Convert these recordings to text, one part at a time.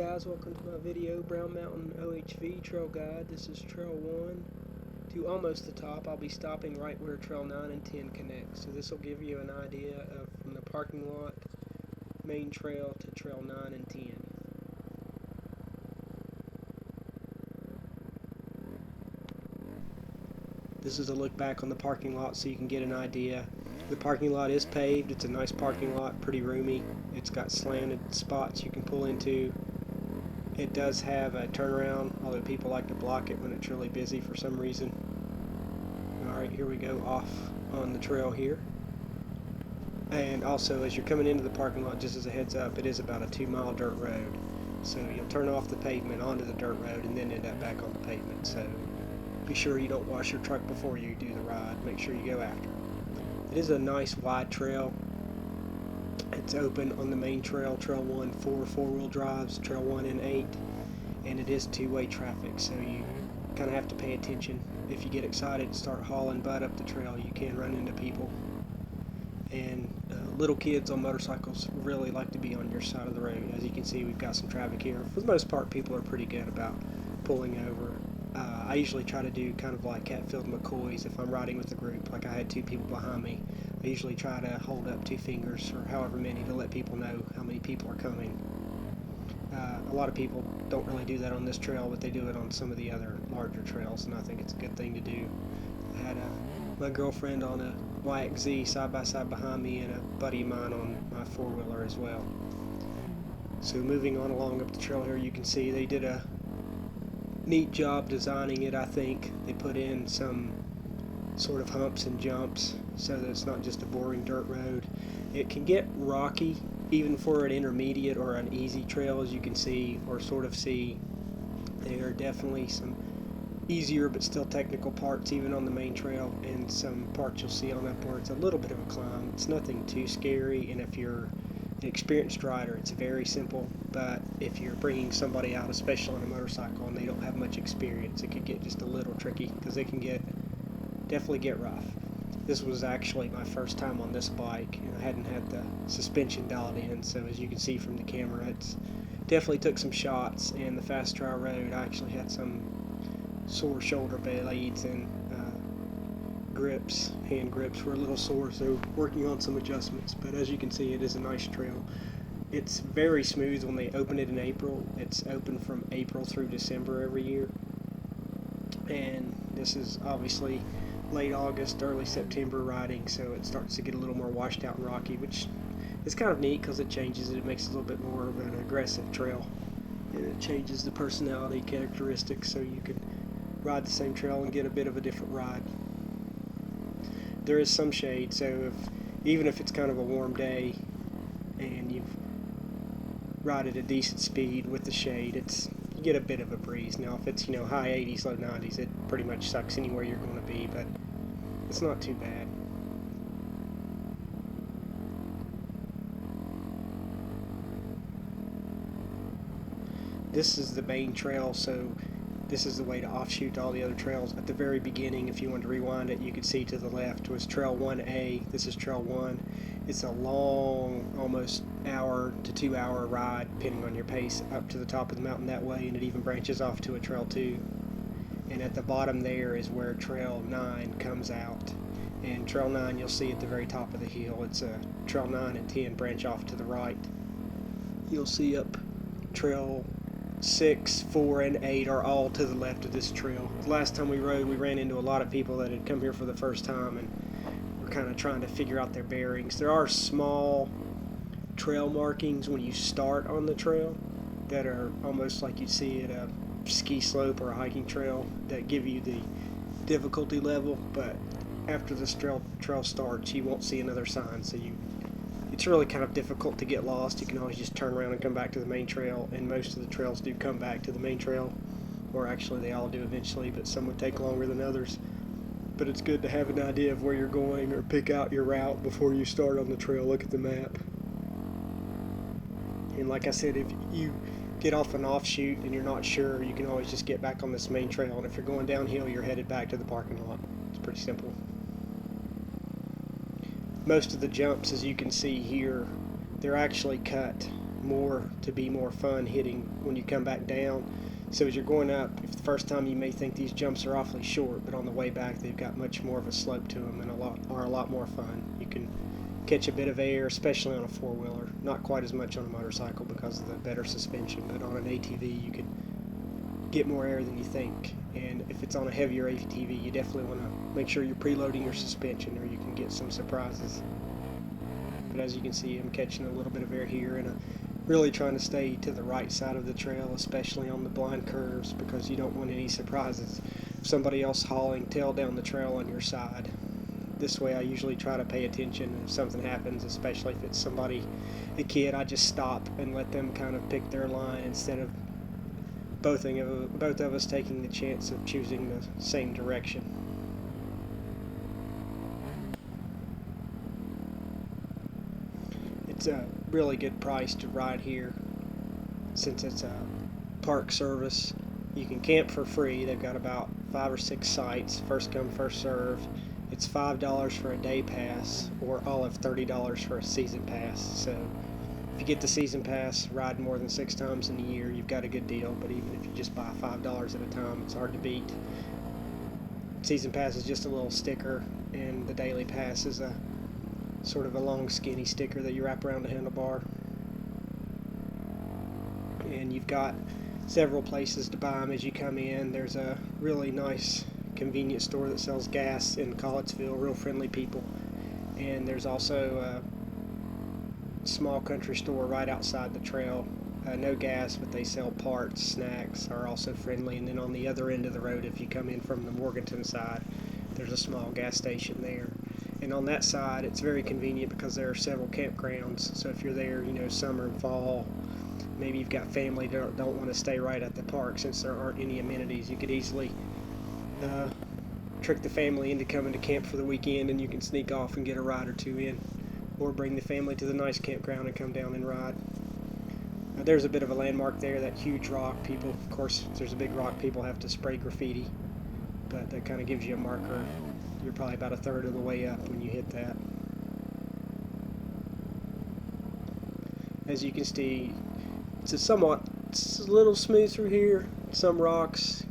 guys, welcome to my video, Brown Mountain OHV Trail Guide. This is Trail 1 to almost the top. I'll be stopping right where Trail 9 and 10 connect. So this will give you an idea of from the parking lot, main trail to Trail 9 and 10. This is a look back on the parking lot so you can get an idea. The parking lot is paved. It's a nice parking lot, pretty roomy. It's got slanted spots you can pull into. It does have a turnaround, although people like to block it when it's really busy for some reason. Alright, here we go off on the trail here. And also, as you're coming into the parking lot, just as a heads up, it is about a 2-mile dirt road. So you'll turn off the pavement onto the dirt road and then end up back on the pavement. So be sure you don't wash your truck before you do the ride. Make sure you go after. It is a nice wide trail. It's open on the main trail, Trail 1, 4-wheel drives, Trail 1 and 8, and it is two-way traffic, so you kind of have to pay attention. If you get excited and start hauling butt up the trail, you can run into people. And little kids on motorcycles really like to be on your side of the road. As you can see, we've got some traffic here. For the most part, people are pretty good about pulling over. I usually try to do kind of like Hatfield McCoy's if I'm riding with a group. Like I had 2 people behind me. I usually try to hold up 2 fingers or however many to let people know how many people are coming. A lot of people don't really do that on this trail, but they do it on some of the other larger trails, and I think it's a good thing to do. I had my girlfriend on a YXZ side by side behind me and a buddy of mine on my 4-wheeler as well. So moving on along up the trail here, you can see they did a neat job designing it. I think they put in some sort of humps and jumps so that it's not just a boring dirt road. It can get rocky even for an intermediate or an easy trail, as you can see or sort of see. There are definitely some easier but still technical parts even on the main trail, and some parts you'll see on up where it's a little bit of a climb. It's nothing too scary, and if you're an experienced rider, it's very simple. But if you're bringing somebody out, especially on a motorcycle, and they don't have much experience, it could get just a little tricky because they can definitely get rough. This was actually my first time on this bike, and I hadn't had the suspension dialed in, so as you can see from the camera, it's definitely took some shots. And the fast trail road, I actually had some sore shoulder blades, and grips, hand grips were a little sore, so working on some adjustments. But as you can see, it is a nice trail. It's very smooth when they open it in April. It's open from April through December every year, and this is obviously late August, early September riding, so it starts to get a little more washed out and rocky, which is kind of neat because it changes it. It makes it a little bit more of an aggressive trail, and it changes the personality characteristics so you can ride the same trail and get a bit of a different ride. There is some shade, so even if it's kind of a warm day and you ride at a decent speed with the shade, you get a bit of a breeze. Now if it's high 80s, low 90s, it pretty much sucks anywhere you're going to be, but it's not too bad. This is the main trail, so this is the way to offshoot all the other trails. At the very beginning, if you want to rewind it, you could see to the left was Trail 1A. This is Trail 1. It's a long, almost hour to 2-hour ride, depending on your pace, up to the top of the mountain that way, and it even branches off to a Trail 2. And at the bottom there is where Trail 9 comes out. And Trail 9 you'll see at the very top of the hill. It's Trail 9 and 10 branch off to the right. You'll see up Trail 6, 4, and 8 are all to the left of this trail. The last time we rode, we ran into a lot of people that had come here for the first time and were kind of trying to figure out their bearings. There are small trail markings when you start on the trail that are almost like you'd see at a ski slope or a hiking trail that give you the difficulty level, but after this trail starts, you won't see another sign, so it's really kind of difficult to get lost. You can always just turn around and come back to the main trail, and most of the trails do come back to the main trail, or actually they all do eventually, but some would take longer than others. But it's good to have an idea of where you're going or pick out your route before you start on the trail. Look at the map. And like I said, if you get off an offshoot and you're not sure, you can always just get back on this main trail, and if you're going downhill, you're headed back to the parking lot. It's pretty simple. Most of the jumps, as you can see here, they're actually cut more to be more fun hitting when you come back down. So as you're going up, if the first time you may think these jumps are awfully short, but on the way back they've got much more of a slope to them and are a lot more fun. You can catch a bit of air, especially on a four-wheeler. Not quite as much on a motorcycle because of the better suspension, but on an ATV you can get more air than you think. And if it's on a heavier ATV, you definitely want to make sure you're preloading your suspension, or you can get some surprises. But as you can see, I'm catching a little bit of air here, and I'm really trying to stay to the right side of the trail, especially on the blind curves, because you don't want any surprises. If somebody else hauling tail down the trail on your side. This way I usually try to pay attention if something happens, especially if it's somebody, a kid. I just stop and let them kind of pick their line instead of both of us taking the chance of choosing the same direction. It's a really good price to ride here since it's a park service. You can camp for free. They've got about 5 or 6 sites, first come first served. It's $5 for a day pass, or all of $30 for a season pass. So if you get the season pass, ride more than 6 times in a year, you've got a good deal. But even if you just buy $5 at a time, it's hard to beat. Season pass is just a little sticker, and the daily pass is a sort of a long skinny sticker that you wrap around the handlebar. And you've got several places to buy them as you come in. There's a really nice convenience store that sells gas in Collettsville, real friendly people. And there's also a small country store right outside the trail. No gas, but they sell parts, snacks, are also friendly. And then on the other end of the road, if you come in from the Morganton side, there's a small gas station there. And on that side, it's very convenient because there are several campgrounds. So if you're there, summer and fall, maybe you've got family that don't want to stay right at the park since there aren't any amenities, you could easily trick the family into coming to camp for the weekend, and you can sneak off and get a ride or two in, or bring the family to the nice campground and come down and ride. There's a bit of a landmark there, that huge rock. People, of course, if there's a big rock, people have to spray graffiti, but that kind of gives you a marker. You're probably about a third of the way up when you hit that. As you can see, it's a little smooth through here, some rocks,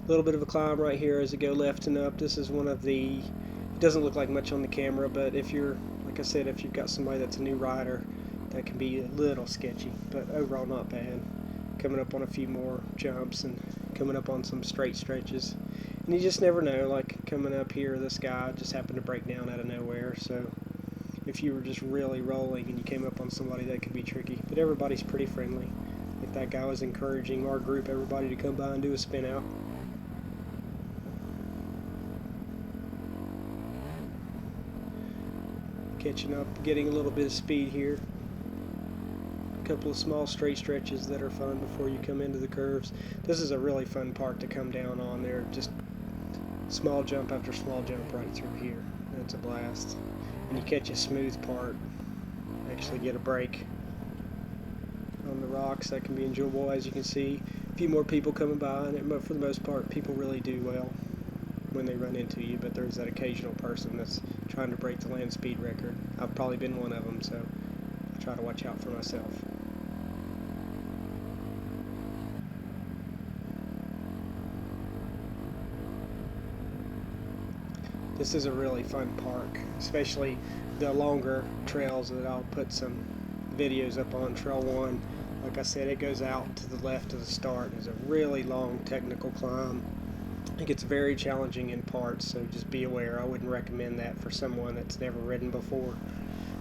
a little bit of a climb right here as you go left and up. This is one of the, it doesn't look like much on the camera, but if you're, like I said, if you've got somebody that's a new rider, that can be a little sketchy, but overall not bad. Coming up on a few more jumps and coming up on some straight stretches. And you just never know, like coming up here, this guy just happened to break down out of nowhere, so if you were just really rolling and you came up on somebody, that could be tricky. But everybody's pretty friendly. Like that guy was encouraging our group, everybody, to come by and do a spin out. Catching up, getting a little bit of speed here. A couple of small straight stretches that are fun before you come into the curves. This is a really fun part to come down on. There, just small jump after small jump right through here. That's a blast. And you catch a smooth part, actually get a break on the rocks. That can be enjoyable. As you can see, a few more people coming by, and for the most part, people really do well when they run into you, but there's that occasional person that's trying to break the land speed record. I've probably been one of them, so I try to watch out for myself. This is a really fun park, especially the longer trails that I'll put some videos up on. Trail 1, like I said, it goes out to the left of the start. It's a really long technical climb. It gets very challenging in parts, so just be aware. I wouldn't recommend that for someone that's never ridden before.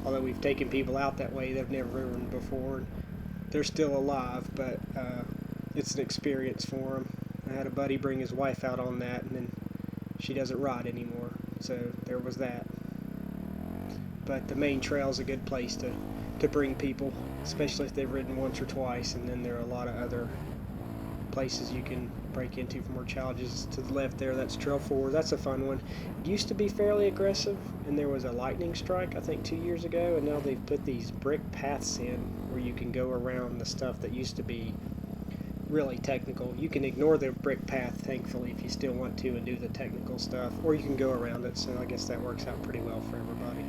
Although we've taken people out that way, they've never ridden before. They're still alive, but it's an experience for them. I had a buddy bring his wife out on that, and then she doesn't ride anymore. So there was that. But the main trail is a good place to bring people, especially if they've ridden once or twice, and then there are a lot of other places you can break into for more challenges. To the left there, that's Trail 4. That's a fun one. It used to be fairly aggressive, and there was a lightning strike, I think, 2 years ago, and now they've put these brick paths in where you can go around the stuff that used to be really technical. You can ignore the brick path, thankfully, if you still want to and do the technical stuff, or you can go around it, so I guess that works out pretty well for everybody.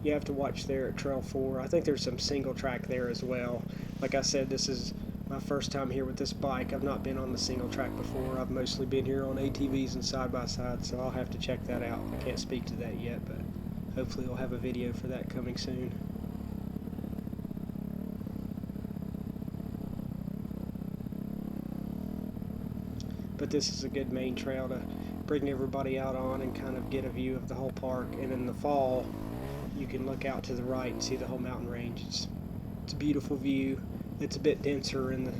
you have to watch there at Trail 4. I think there's some single track there as well. Like I said, this is my first time here with this bike. I've not been on the single track before. I've mostly been here on ATVs and side-by-side, so I'll have to check that out. I can't speak to that yet, but hopefully we'll have a video for that coming soon. But this is a good main trail to bring everybody out on and kind of get a view of the whole park. And in the fall, you can look out to the right and see the whole mountain range. It's a beautiful view. It's a bit denser in the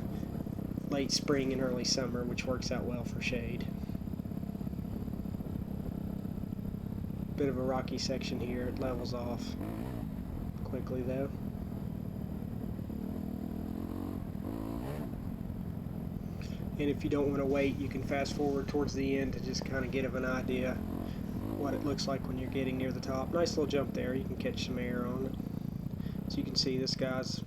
late spring and early summer, which works out well for shade. Bit of a rocky section here. It levels off quickly though. And if you don't want to wait, you can fast forward towards the end to just kind of get an idea what it looks like when you're getting near the top. Nice little jump there. You can catch some air on it. So you can see this guy's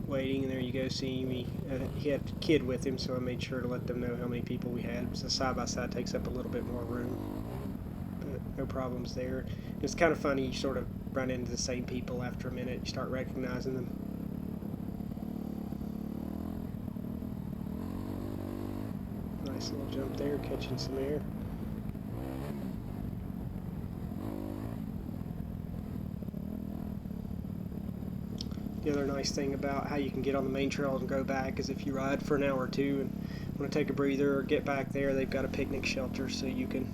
waiting, and there you go, see me. He had a kid with him, so I made sure to let them know how many people we had. So side-by-side takes up a little bit more room, but no problems there. It's kind of funny, you sort of run into the same people after a minute. You start recognizing them. Nice little jump there, catching some air. The other nice thing about how you can get on the main trail and go back is if you ride for an hour or two and want to take a breather or get back there, they've got a picnic shelter so you can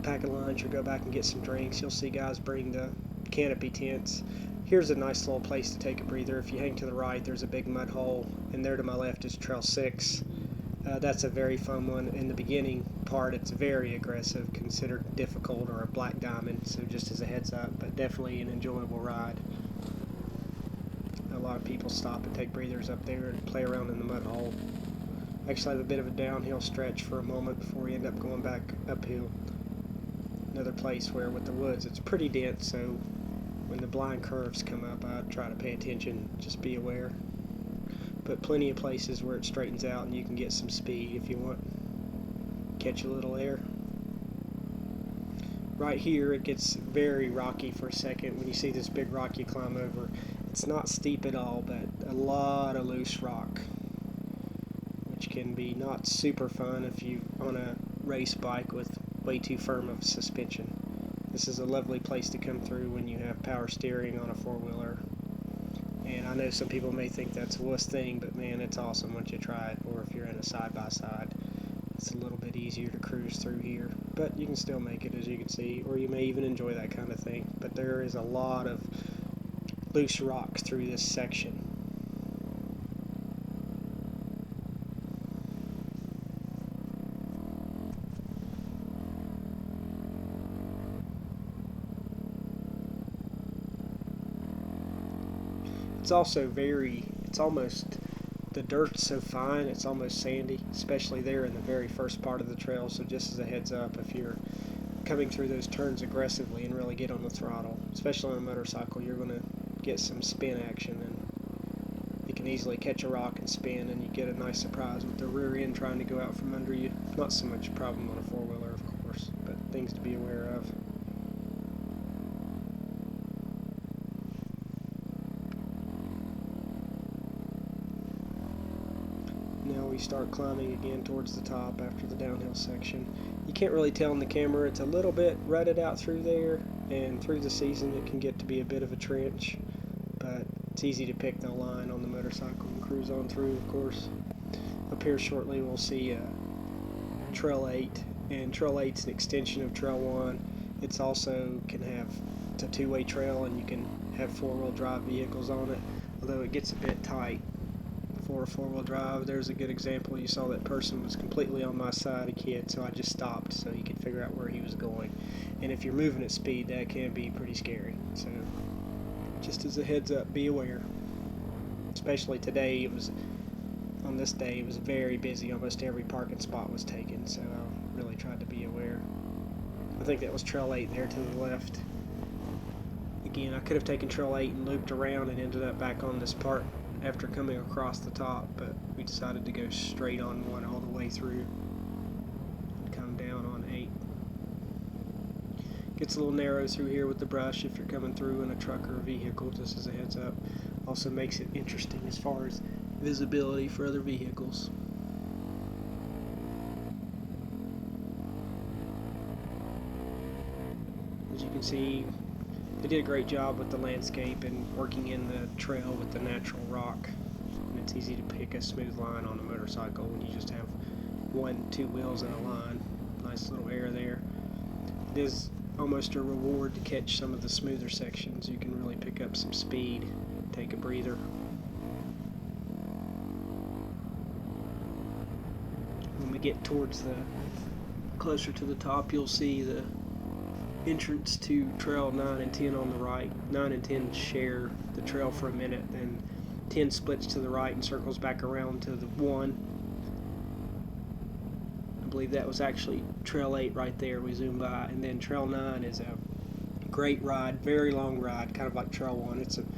pack a lunch or go back and get some drinks. You'll see guys bring the canopy tents. Here's a nice little place to take a breather. If you hang to the right, there's a big mud hole, and there to my left is Trail 6. That's a very fun one. In the beginning part, it's very aggressive, considered difficult or a black diamond, so just as a heads up, but definitely an enjoyable ride. A lot of people stop and take breathers up there and play around in the mud hole. Actually have a bit of a downhill stretch for a moment before we end up going back uphill. Another place where with the woods it's pretty dense, so when the blind curves come up I try to pay attention, just be aware. But plenty of places where it straightens out and you can get some speed if you want. Catch a little air. Right here it gets very rocky for a second when you see this big rock you climb over. It's not steep at all, but a lot of loose rock, which can be not super fun if you're on a race bike with way too firm of suspension. This is a lovely place to come through when you have power steering on a four-wheeler. And I know some people may think that's a wuss thing, but man, it's awesome once you try it, or if you're in a side-by-side. It's a little bit easier to cruise through here, but you can still make it, as you can see, or you may even enjoy that kind of thing. But there is a lot of loose rock through this section. It's also the dirt's so fine, it's almost sandy, especially there in the very first part of the trail. So just as a heads up, if you're coming through those turns aggressively and really get on the throttle, especially on a motorcycle, you're going to get some spin action, and you can easily catch a rock and spin, and you get a nice surprise with the rear end trying to go out from under you. Not so much a problem on a four-wheeler, of course, but things to be aware of. Now we start climbing again towards the top after the downhill section. You can't really tell in the camera, it's a little bit rutted out through there, and through the season it can get to be a bit of a trench, but it's easy to pick the line on the motorcycle and cruise on through, of course. Up here shortly we'll see Trail 8, and Trail 8's an extension of Trail 1. It's also it's a two-way trail, and you can have four-wheel drive vehicles on it, although it gets a bit tight for a four-wheel drive. There's a good example. You saw that person was completely on my side, a kid, so I just stopped so he could figure out where he was going. And if you're moving at speed, that can be pretty scary. So just as a heads up, be aware. Especially today, on this day, it was very busy. Almost every parking spot was taken, so I really tried to be aware. I think that was Trail 8 there to the left. Again, I could have taken Trail 8 and looped around and ended up back on this part after coming across the top, but we decided to go straight on one all the way through and come down on 8. Gets a little narrow through here with the brush if you're coming through in a truck or a vehicle, just as a heads up. Also makes it interesting as far as visibility for other vehicles. As you can see, they did a great job with the landscape and working in the trail with the natural rock. And it's easy to pick a smooth line on a motorcycle when you just have 1-2 wheels in a line. Nice little air there. It is almost a reward to catch some of the smoother sections. You can really pick up some speed, take a breather. When we get towards the closer to the top, you'll see the entrance to trail 9 and 10 on the right. 9 and 10 share the trail for a minute, then 10 splits to the right and circles back around to the 1. I believe that was actually trail 8 right there we zoomed by, and then trail 9 is a great ride, very long ride, kind of like trail 1. It's an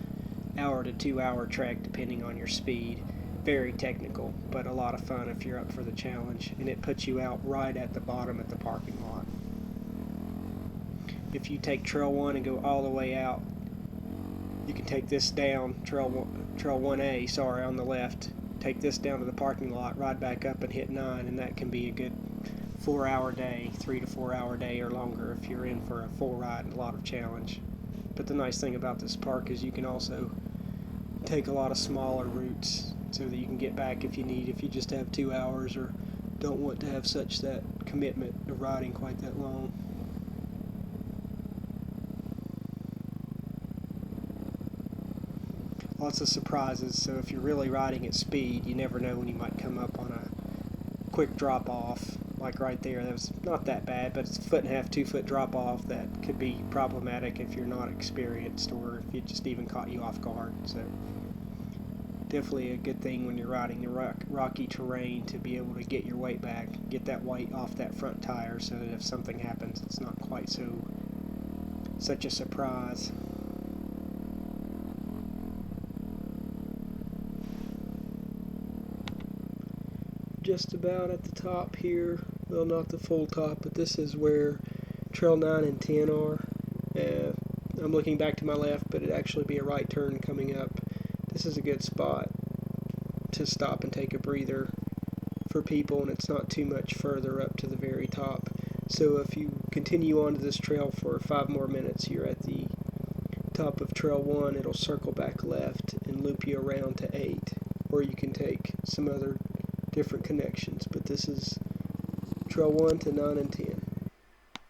hour to 2 hour trek depending on your speed. Very technical, but a lot of fun if you're up for the challenge, and it puts you out right at the bottom at the parking lot. If you take trail 1 and go all the way out, you can take this down, trail 1A, sorry, on the left, take this down to the parking lot, ride back up and hit 9, and that can be a good 4-hour day, 3 to 4 hour day or longer if you're in for a full ride and a lot of challenge. But the nice thing about this park is you can also take a lot of smaller routes so that you can get back if you need, if you just have 2 hours or don't want to have such that commitment of riding quite that long. Lots of surprises, so if you're really riding at speed, you never know when you might come up on a quick drop off, like right there. That was not that bad, but it's a 1.5 to 2 foot drop off that could be problematic if you're not experienced or if it just even caught you off guard. So definitely a good thing when you're riding the rocky terrain to be able to get your weight back, get that weight off that front tire so that if something happens, it's not quite such a surprise. Just about at the top here, well, not the full top, but this is where trail 9 and 10 are. I'm looking back to my left, but it'd actually be a right turn coming up. This is a good spot to stop and take a breather for people, and it's not too much further up to the very top. So if you continue onto this trail for 5 more minutes, you're at the top of trail 1. It'll circle back left and loop you around to 8, or you can take some other different connections, but this is trail 1 to 9 and 10.